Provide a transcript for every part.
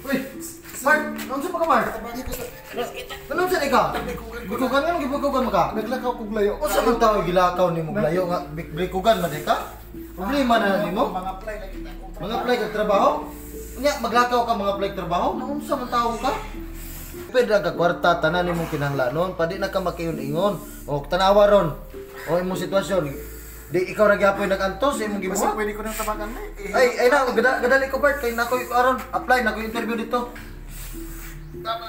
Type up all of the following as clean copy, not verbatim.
Uy, Mark, ano sa Mark? Ano sa ikaw? Bikugan nga, bikugan mo ka? Naglakaw kong layo. O sa mga tao gilakaw ni mo layo nga, bikugan man ka? Problema na ni mo? Mga apply lagi na. Mga apply kag trabaho? Nya, maglakaw ka mga apply kag trabaho? Ano sa mga tao ka? Pwede ka kwarta, tanan ni mong kinahanglanon, padi na ka makiyon-ingon. O, tanawa ron. O, imong sitwasyon. Di ikaw ra gyapon nag-antos sa imong Kasi gibuhat. pwede ko nang tabagan na eh. Ay na, gadali ko Bert, kay nakoy aron apply na ko interview dito. Tama.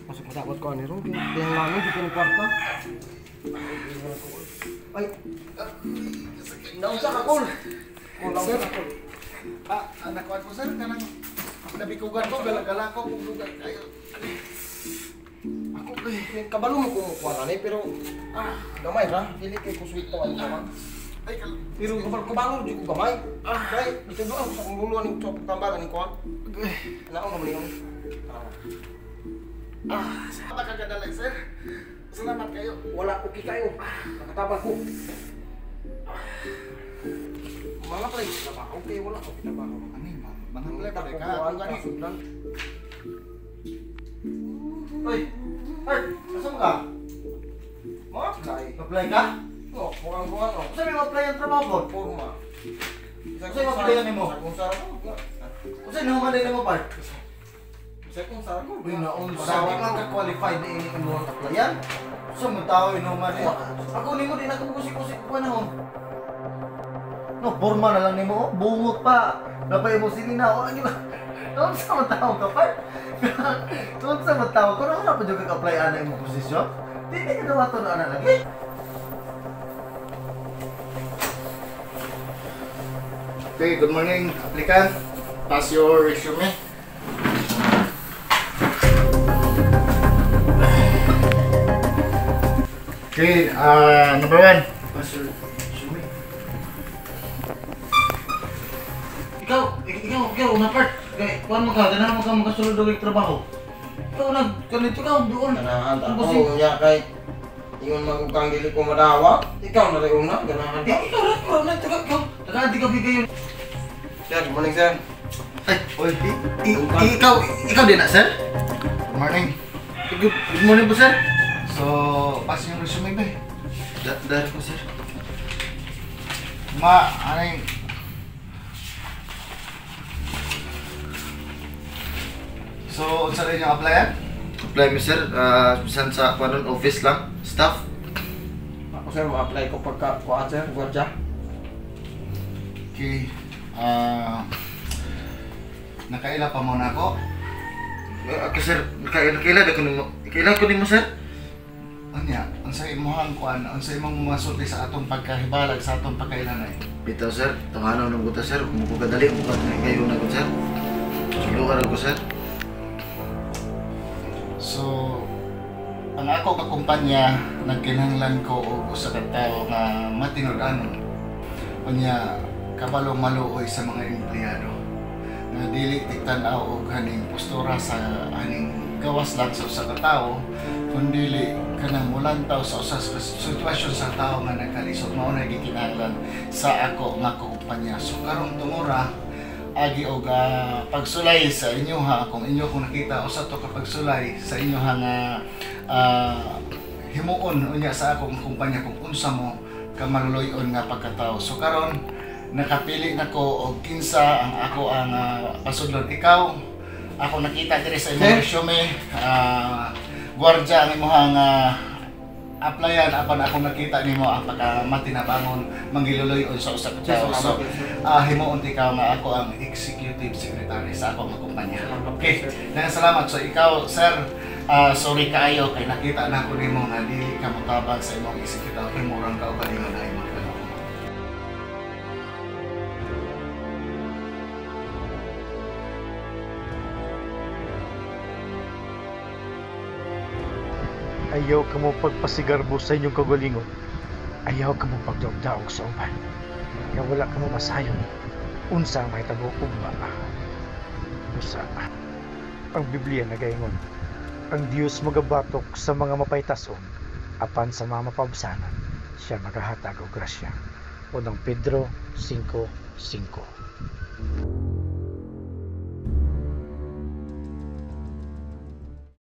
Masuk matakot ko ani ron, kaya mami di ko kwarta. Ay, nausa ka kol. Sir, nakuha ko sir, kanang nabikugan ko, galagala ko, kung lugar kayo. Ako kay kabalo mo ko kuha ni pero gamay ra, dili kay ko sweet to ano ka. Ay, Pero kabalo di ko gamay. Kay dito do sa nguluan ning top tambalan ni kuha. Naon mo lingon. salamat ka gadalay sir. Salamat kayo. Wala okay kayo. Nakatabang ko. Mga play trabaho okay wala ko trabaho. Ano yun, mga play pa rin ka. Kukuhaan Ang ka gani. sudlan. Hoy, Art, nasaan ka? Mga apply. Apply ka? Oo, mukhang o. Saan yung apply ang trabaho po? Forma. Saan yung apply yan mo? Kung saan ako? Saan yung apply mo, Bart? Kung saan ko. Uy, naon sa di man ka-qualified na ini mo applyan. Sa mga tao inuman eh. Ako nimo di nakakusik-kusik pa na ho. No, forma na lang nimo, bungot pa. Napay mo sinina o ano ba? Doon sa mga tao ka pa. Doon sa mga tao ko na pa jud ka-apply ana imong posisyon. Di ka daw ato na ana lagi. Okay, good morning, applicant. Pass your resume. Okay, number 1. Pass your resume. Ikaw, una part. Kaya, kuhan mo ka, ganahan mo ka makasulod og trabaho. Ikaw ganito ka, doon. Ganahan ako niya kay ingon magukang dili ko madawa. Ikaw na rin una, ganahan ka. Ikaw na, taga di ka bigay yun. Sir, good morning sir. Ay, oy, ikaw din na, sir? Good morning. Good morning po, sir. So, pass yung resume ba? Dahil po, sir. Ano yung... So, unsa rin yung applyan? Apply mo, sir. Bisan sa panon office lang, staff. Ako sir, ma-apply ko pagka kuhaan sir, gwardiya. Okay. Nakaila pa muna ako. Ako, sir, kailan ko nimo, sir? Anya, ang sa imuhang kuan, ang sa imong masulti sa atong pagkahibalag sa atong pagkailanay. Bitaw, sir. Tunganaw ng buta, sir. Kung ko kadali, kung kayo na ko, sir. Sulukan ako, sir. So, ang ako ka kumpanya, nagkinahanglan ko og usa ka tawo nga matinud-anon. Unya, kabalo maluoy sa mga empleyado. Nga dili tiktan-aw og haning postura sa haning gawas lang sa usa ka tawo, kundi kanang mulantaw sa usa ka sitwasyon sa tawo nga nagkalisod. Mao na gikinahanglan sa ako nga kumpanya. So karong tungora agi og pagsulay sa inyo ha, kung inyo kung nakita usa to ka pagsulay sa inyo nga himuon unya sa akong kumpanya kung unsa mo ka maluloy-on nga pagkatao. So karon nakapili nako og kinsa ang ako ang pasudlon. Ikaw ako nakita diri sa imong resume, gwardiya ang imong applyan apan ako nakita nimo ang pagkamatinabangon mangiluloy-on sa usa ka tawo. So himuon ikaw nga ako ang executive secretary sa akong kumpanya. Okay, salamat. So ikaw sir, sorry kaayo kay nakita na ko nimo nga dili ka motabang sa imong executive himurang ka ugalingon ay magkano. Ayaw ka mo pagpasigarbo sa inyong kagalingon. Ayaw ka mo pagdaog-daog sa uban. Kaya wala ka mo masayon. Unsa ang may tabo ugma. Usa. Ang Biblia nagaingon. Ang Dios magabatok sa mga mapaytason, apan sa mga mapabsanan, siya magahatag og grasya. Unang Pedro 5:5.